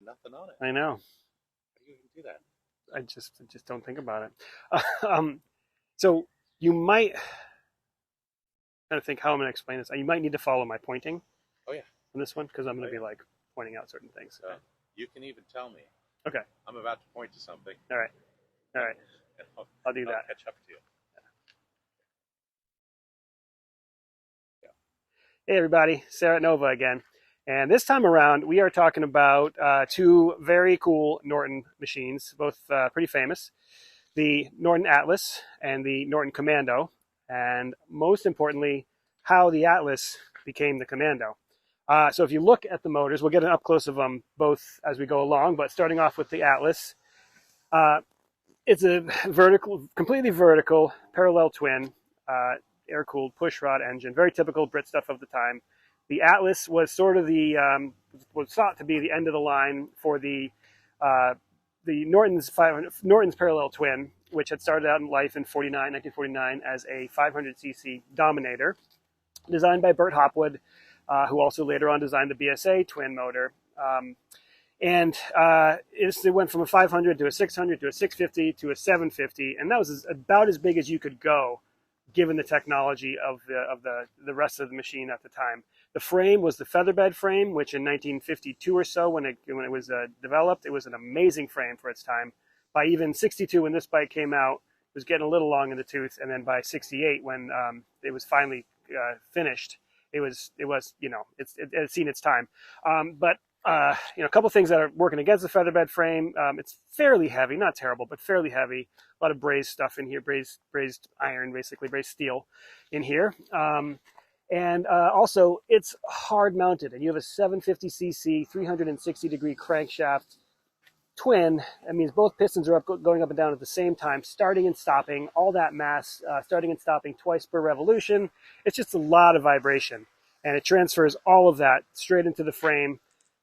nothing on it. I know. How do you even do that? I just don't think about it. So you might kind of think how I'm going to explain this. You might need to follow my pointing Oh yeah. on this one because I'm going Oh to be yeah. like pointing out certain things. So you can even tell me. Okay. I'm about to point to something. All right. All right. And I'll do I'll that. catch up to you. Yeah. Hey everybody, Sarah Nova again. And this time around, we are talking about two very cool Norton machines, both pretty famous. The Norton Atlas and the Norton Commando. And most importantly, how the Atlas became the Commando. So if you look at the motors, we'll get an up close of them both as we go along, but starting off with the Atlas, uh, it's a completely vertical, parallel twin, air-cooled pushrod engine, very typical Brit stuff of the time. The Atlas was sort of was thought to be the end of the line for the Norton's parallel twin, which had started out in life in 1949 as a 500cc Dominator, designed by Bert Hopwood, who also later on designed the BSA twin motor. It went from a 500 to a 600 to a 650 to a 750, and that was about as big as you could go, given the technology of the rest of the machine at the time. The frame was the featherbed frame, which in 1952 or so, when it was developed, it was an amazing frame for its time. By even 62, when this bike came out, it was getting a little long in the tooth, and then by 68, when it was finally finished, it had seen its time. A couple things that are working against the featherbed frame. It's fairly heavy, not terrible, but fairly heavy. A lot of brazed stuff in here, brazed iron, basically brazed steel in here. Also, it's hard mounted, and you have a 750cc, 360-degree crankshaft twin. That means both pistons are going up and down at the same time, starting and stopping. All that mass, starting and stopping twice per revolution. It's just a lot of vibration, and it transfers all of that straight into the frame,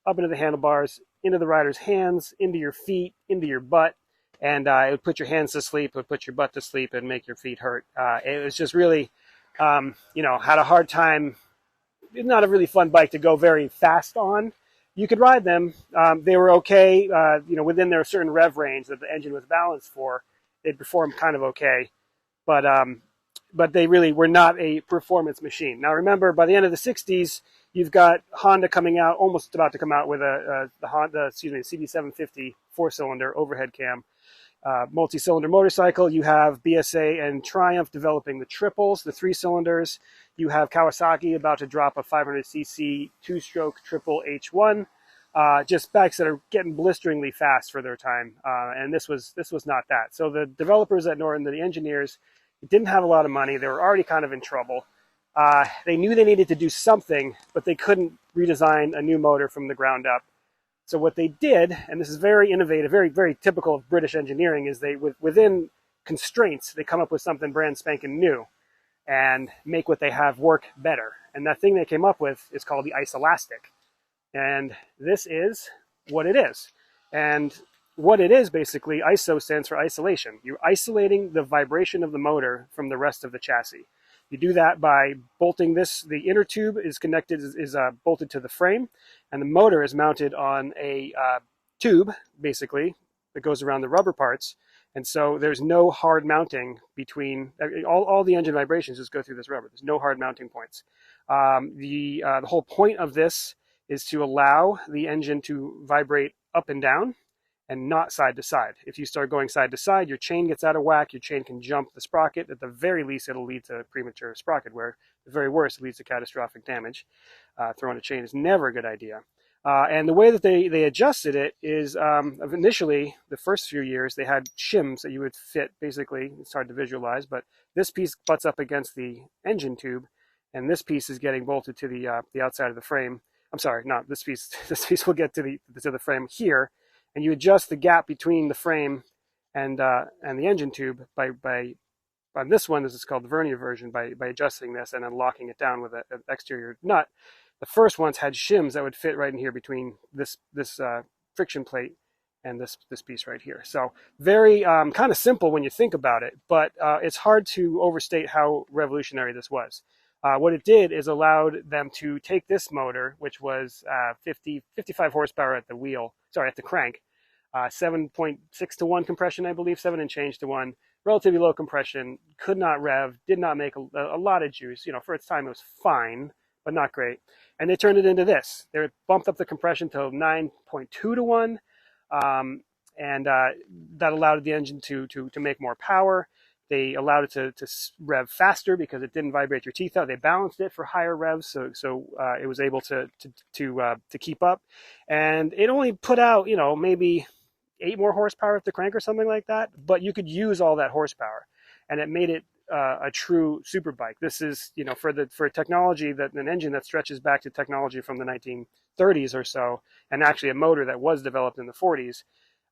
up into the handlebars, into the rider's hands, into your feet, into your butt, and it would put your hands to sleep, it would put your butt to sleep, and make your feet hurt. It was just really, had a hard time. Not a really fun bike to go very fast on. You could ride them. They were okay, within their certain rev range that the engine was balanced for. They'd perform kind of okay, but they really were not a performance machine. Now remember, by the end of the 60s, you've got Honda coming out, almost about to come out with the CB750 4-cylinder overhead cam multi-cylinder motorcycle. You have BSA and Triumph developing the triples, the 3-cylinders. You have Kawasaki about to drop a 500cc 2-stroke triple H1. Just bikes that are getting blisteringly fast for their time, and this was not that. So the developers at Norton, the engineers, didn't have a lot of money. They were already kind of in trouble. They knew they needed to do something, but they couldn't redesign a new motor from the ground up. So what they did, and this is very innovative, very, very typical of British engineering, is within constraints, they come up with something brand spanking new and make what they have work better. And that thing they came up with is called the isolastic. And this is what it is. And what it is, basically, ISO stands for isolation. You're isolating the vibration of the motor from the rest of the chassis. You do that by bolting this. The inner tube is connected, is bolted to the frame, and the motor is mounted on a tube, basically, that goes around the rubber parts. And so there's no hard mounting between, all the engine vibrations just go through this rubber. There's no hard mounting points. The whole point of this is to allow the engine to vibrate up and down and not side to side. If you start going side to side, your chain gets out of whack, your chain can jump the sprocket. At the very least, it'll lead to premature sprocket wear. At the very worst, it leads to catastrophic damage. Throwing a chain is never a good idea. And the way that they adjusted it is, initially, the first few years, they had shims that you would fit, basically. It's hard to visualize, but this piece butts up against the engine tube, and this piece is getting bolted to the outside of the frame. I'm sorry, not this piece. This piece will get to the frame here, and you adjust the gap between the frame and the engine tube by on this one, this is called the vernier version, by adjusting this and then locking it down with an exterior nut. The first ones had shims that would fit right in here between this friction plate and this piece right here. So very kind of simple when you think about it, but it's hard to overstate how revolutionary this was. What it did is allowed them to take this motor, which was 55 horsepower at the wheel, sorry, at the crank, 7.6 to 1 compression, I believe, 7 and change to 1, relatively low compression, could not rev, did not make a lot of juice. You know, for its time, it was fine, but not great. And they turned it into this. They bumped up the compression to 9.2 to 1, and that allowed the engine to make more power. They allowed it to rev faster because it didn't vibrate your teeth out. They balanced it for higher revs, so it was able to keep up. And it only put out, you know, maybe 8 more horsepower at the crank or something like that. But you could use all that horsepower, and it made it a true super bike. This is, you know, for technology, that an engine that stretches back to technology from the 1930s or so, and actually a motor that was developed in the 40s.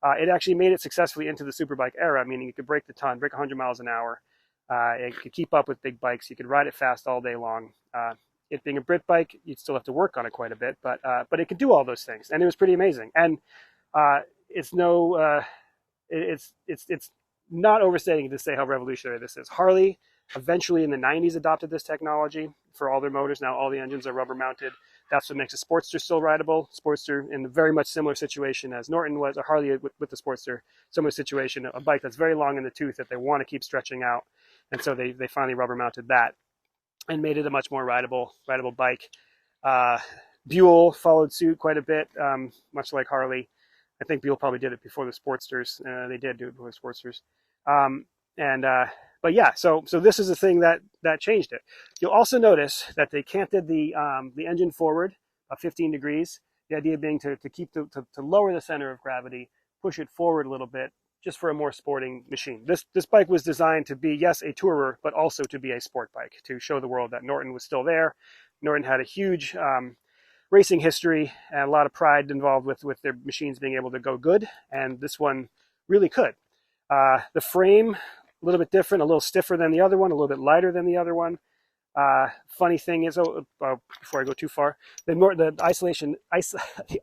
It actually made it successfully into the superbike era, meaning you could break the ton, break 100 miles an hour. It could keep up with big bikes. You could ride it fast all day long. It being a Brit bike, you'd still have to work on it quite a bit, but it could do all those things, and it was pretty amazing. And it's not overstating to say how revolutionary this is. Harley eventually in the 90s adopted this technology for all their motors. Now all the engines are rubber mounted. That's what makes a Sportster still rideable. Sportster in a very much similar situation as Norton was, or Harley with the Sportster, similar situation, a bike that's very long in the tooth that they want to keep stretching out. And so they finally rubber mounted that and made it a much more rideable bike. Buell followed suit quite a bit, much like Harley. I think Buell probably did it before the Sportsters. They did do it before the Sportsters. But yeah, so this is a thing that changed it. You'll also notice that they canted the engine forward 15 degrees. The idea being to lower the center of gravity, push it forward a little bit, just for a more sporting machine. This bike was designed to be, yes, a tourer, but also to be a sport bike, to show the world that Norton was still there. Norton had a huge racing history and a lot of pride involved with their machines being able to go good, and this one really could. The frame, a little bit different, a little stiffer than the other one, a little bit lighter than the other one. Funny thing is, before I go too far, the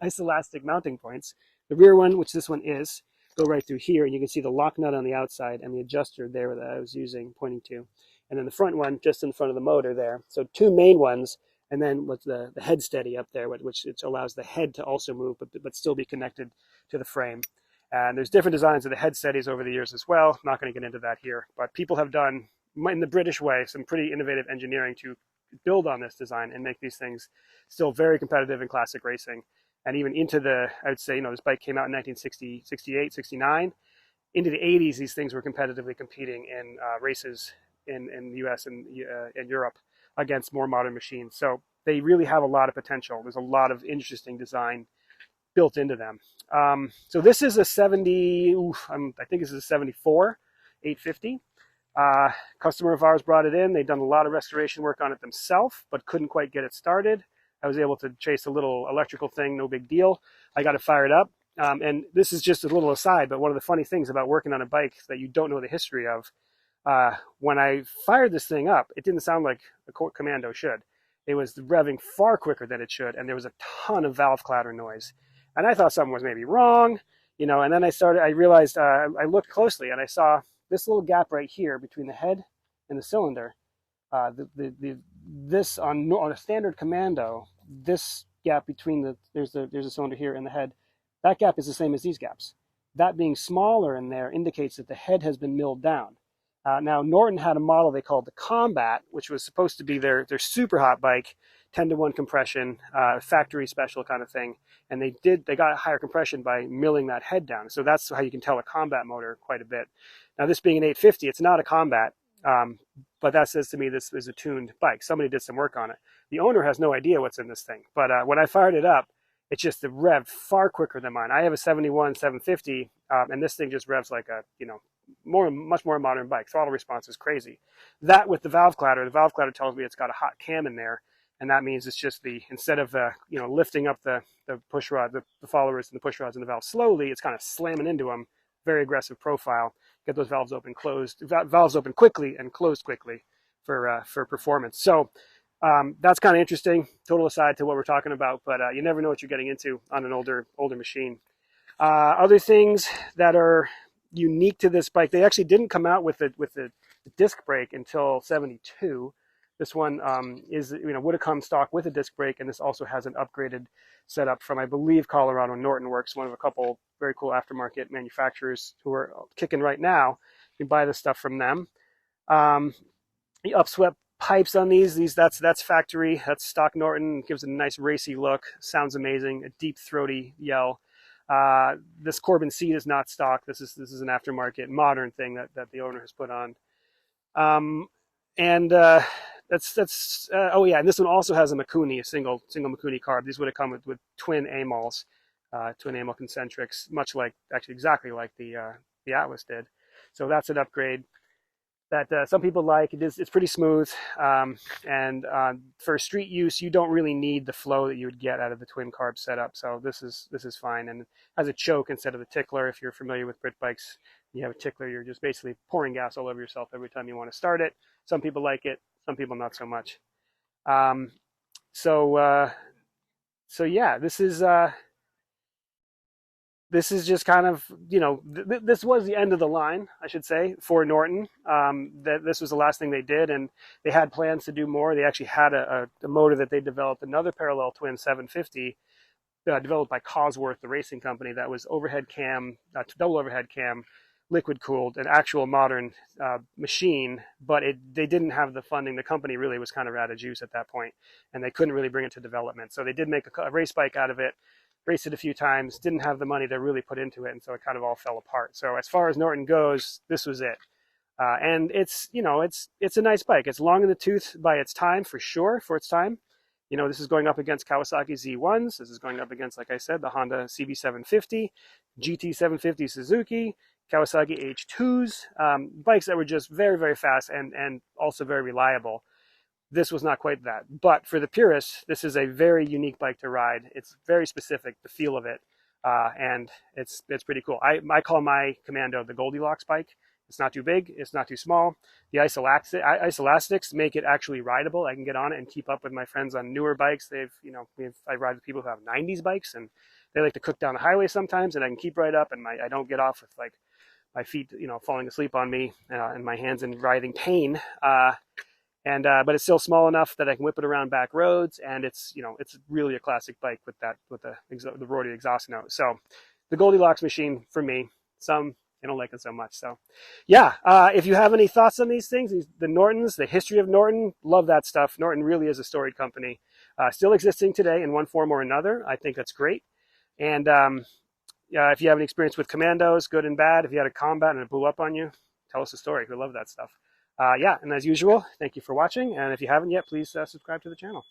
isolastic mounting points, the rear one, which this one is, go right through here, and you can see the lock nut on the outside and the adjuster there that I was using, pointing to. And then the front one, just in front of the motor there. So 2 main ones, and then with the head steady up there, which it allows the head to also move, but still be connected to the frame. And there's different designs of the head steadies over the years as well. I'm not going to get into that here, but people have done, in the British way, some pretty innovative engineering to build on this design and make these things still very competitive in classic racing. And even into I would say, you know, this bike came out in 1960, 68, 69. Into the 80s, these things were competitively competing in races in the US and in Europe against more modern machines. So they really have a lot of potential. There's a lot of interesting design built into them. So this is a 70, I think this is a 74 850. Customer of ours brought it in. They'd done a lot of restoration work on it themselves, but couldn't quite get it started. I was able to chase a little electrical thing, no big deal. I got it fired up. And this is just a little aside, but one of the funny things about working on a bike that you don't know the history of, when I fired this thing up, it didn't sound like a Commando should. It was revving far quicker than it should, and there was a ton of valve clatter noise. And I thought something was maybe wrong, you know, and then I realized, I looked closely and I saw this little gap right here between the head and the cylinder. This on a standard Commando, this gap between there's a cylinder here and the head, that gap is the same as these gaps. That being smaller in there indicates that the head has been milled down. Now Norton had a model they called the Combat, which was supposed to be their super hot bike, 10 to 1 compression, factory special kind of thing. And they got higher compression by milling that head down. So that's how you can tell a Combat motor quite a bit. Now this being an 850, it's not a Combat, but that says to me this is a tuned bike. Somebody did some work on it. The owner has no idea what's in this thing. But when I fired it up, it's just the rev far quicker than mine. I have a 71 750, and this thing just revs like a, you know, much more modern bike. Throttle response is crazy. That with the valve clatter tells me it's got a hot cam in there, and that means it's just instead of you know, lifting up the push rod, the followers and the push rods and the valve slowly, it's kind of slamming into them. Very aggressive profile. Get those valves open, valves open quickly and closed quickly for performance. So that's kind of interesting. Total aside to what we're talking about, but you never know what you're getting into on an older machine. Other things that are unique to this bike, they actually didn't come out with the disc brake until 72. This one is, would have come stock with a disc brake, and this also has an upgraded setup from, I believe, Colorado Norton Works, one of a couple very cool aftermarket manufacturers who are kicking right now. You can buy this stuff from them. The upswept pipes on these that's factory, that's stock Norton, gives it a nice racy look, sounds amazing, a deep throaty yell. This Corbin seat is not stock. This is an aftermarket modern thing that the owner has put on. And oh yeah, and this one also has a Mikuni, a single Mikuni carb. These would have come with twin amals, twin amal concentrics, much like, actually exactly like the Atlas did. So that's an upgrade that some people like. It's pretty smooth, and for street use, you don't really need the flow that you would get out of the twin carb setup. So this is fine, and it has a choke instead of the tickler. If you're familiar with Brit bikes, you have a tickler, you're just basically pouring gas all over yourself every time you want to start it. Some people like it, some people not so much. So yeah, this is just kind of, this was the end of the line, I should say, for Norton. This was the last thing they did, and they had plans to do more. They actually had a motor that they developed, another parallel twin 750, developed by Cosworth, the racing company, that was overhead cam, double overhead cam, liquid cooled, an actual modern machine, but they didn't have the funding. The company really was kind of out of juice at that point, and they couldn't really bring it to development. So they did make a race bike out of it, raced it a few times, didn't have the money to really put into it, and so it kind of all fell apart. So as far as Norton goes, this was it. And it's a nice bike. It's long in the tooth by its time, for sure, for its time. This is going up against Kawasaki Z1s. This is going up against, like I said, the Honda CB750, GT750 Suzuki, Kawasaki H2s, bikes that were just very, very fast and also very reliable. This was not quite that. But for the purists, this is a very unique bike to ride. It's very specific, the feel of it, and it's pretty cool. I call my Commando the Goldilocks bike. It's not too big, it's not too small. The isolastics make it actually rideable. I can get on it and keep up with my friends on newer bikes. I ride with people who have 90s bikes, and they like to cook down the highway sometimes, and I can keep right up, and I don't get off with like my feet, falling asleep on me, and my hands in writhing pain. But it's still small enough that I can whip it around back roads, and it's really a classic bike with the rotary exhaust note. So the Goldilocks machine for me. Some I don't like it so much. So yeah, if you have any thoughts on these things, the Nortons, the history of Norton, love that stuff. Norton really is a storied company, still existing today in one form or another. I think that's great. And if you have any experience with Commandos, good and bad, if you had a combat and it blew up on you, tell us a story. We love that stuff. Yeah, and as usual, thank you for watching. And if you haven't yet, please subscribe to the channel.